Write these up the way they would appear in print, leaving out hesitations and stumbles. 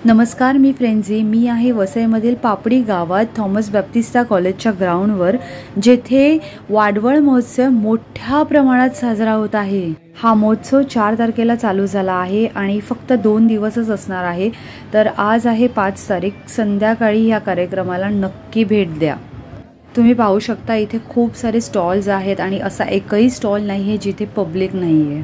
नमस्कार, मी फ्रेंझी. मी आहे वसईमधील पापडी गावात थॉमस बॅप्टिस्टा कॉलेजच्या ग्राउंडवर, जेथे वाडवळ महोत्सव मोठ्या प्रमाणात साजरा होत आहे. हा महोत्सव 4 तारखेला चालू झाला आहे आणि फक्त 2 दिवसच असणार आहे. तर आज आहे 5 तारीख. संध्याकाळी या कार्यक्रमाला नक्की भेट द्या. तुम्ही पाहू शकता इथे खूप सारे स्टॉल्स आहेत आणि असा एकही स्टॉल नाही आहे जिथे पब्लिक नाही आहे.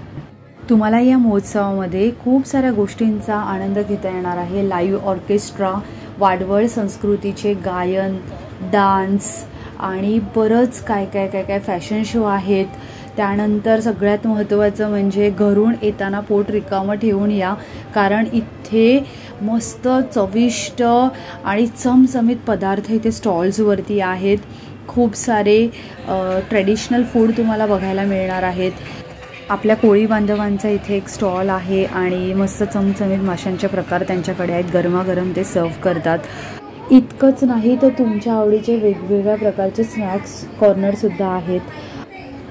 तुम्हाला या महोत्सवामध्ये खूप साऱ्या गोष्टींचा आनंद घेता येणार आहे. लाईव्ह ऑर्केस्ट्रा, वाडवळ संस्कृतीचे गायन, डान्स आणि बरंच काय फॅशन शो आहेत. त्यानंतर सगळ्यात महत्त्वाचं म्हणजे घरून येताना पोट रिकामं ठेवून या, कारण इथे मस्त चविष्ट आणि चमचमीत पदार्थ इथे स्टॉल्सवरती आहेत. खूप सारे ट्रेडिशनल फूड तुम्हाला बघायला मिळणार आहेत. आपल्या कोळी बांधवांचा इथे एक स्टॉल आहे आणि मस्त चमचमीत माशांचे प्रकार त्यांच्याकडे आहेत. गरमागरम ते सर्व करतात. इतकंच नाही तर तुमच्या आवडीचे वेगवेगळ्या प्रकारचे स्नॅक्स कॉर्नरसुद्धा आहेत.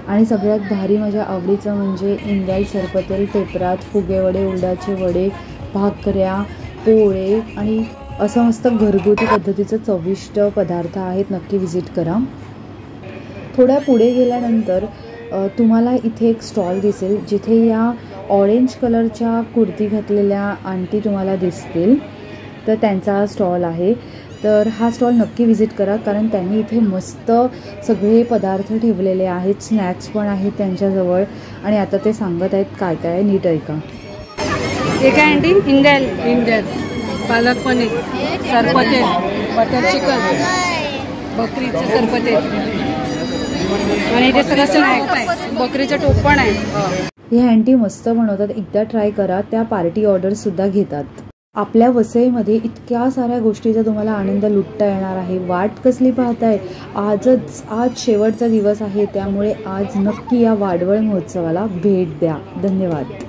आणि सगळ्यात भारी माझ्या आवडीचं म्हणजे इंद्याल सरपतेल, पेपरात, फुगेवडे, उडदाचे वडे, भाकऱ्या, पोळे आणि असं मस्त घरगुती पद्धतीचं चविष्ट पदार्थ आहेत. नक्की व्हिजिट करा. थोड्या पुढे गेल्यानंतर तुम्हाला इथे एक स्टॉल दिसेल, जिथे या ऑरेंज कलरच्या कुर्ती घातलेल्या आंटी तुम्हाला दिसतील. तर त्यांचा हा स्टॉल आहे. तर हा स्टॉल नक्की व्हिजिट करा, कारण त्यांनी इथे मस्त सगळे पदार्थ ठेवलेले आहेत. स्नॅक्स पण आहेत त्यांच्याजवळ आणि आता ते सांगत आहेत काय काय. नीट ऐका. हे काय aunty? इंद्याल, palak paneer, सरपतेल, butter chicken, बकरीचं सरपतेल आणि इथे सगळं स्नॅक्स आहे. बकरीचं टोप पण आहे. हे आंटी मस्त बनवतात. एकदा ट्राय करा. त्या पार्टी ऑर्डर सुद्धा घेतात. आपल्या वसईमध्ये इतक्या साऱ्या गोष्टीचा तुम्हाला आनंद लुटता येणार आहे. वाट कसली पाहताय? आज शेवटचा दिवस आहे, त्यामुळे आज नक्की या वाडवळ महोत्सवाला भेट द्या. धन्यवाद.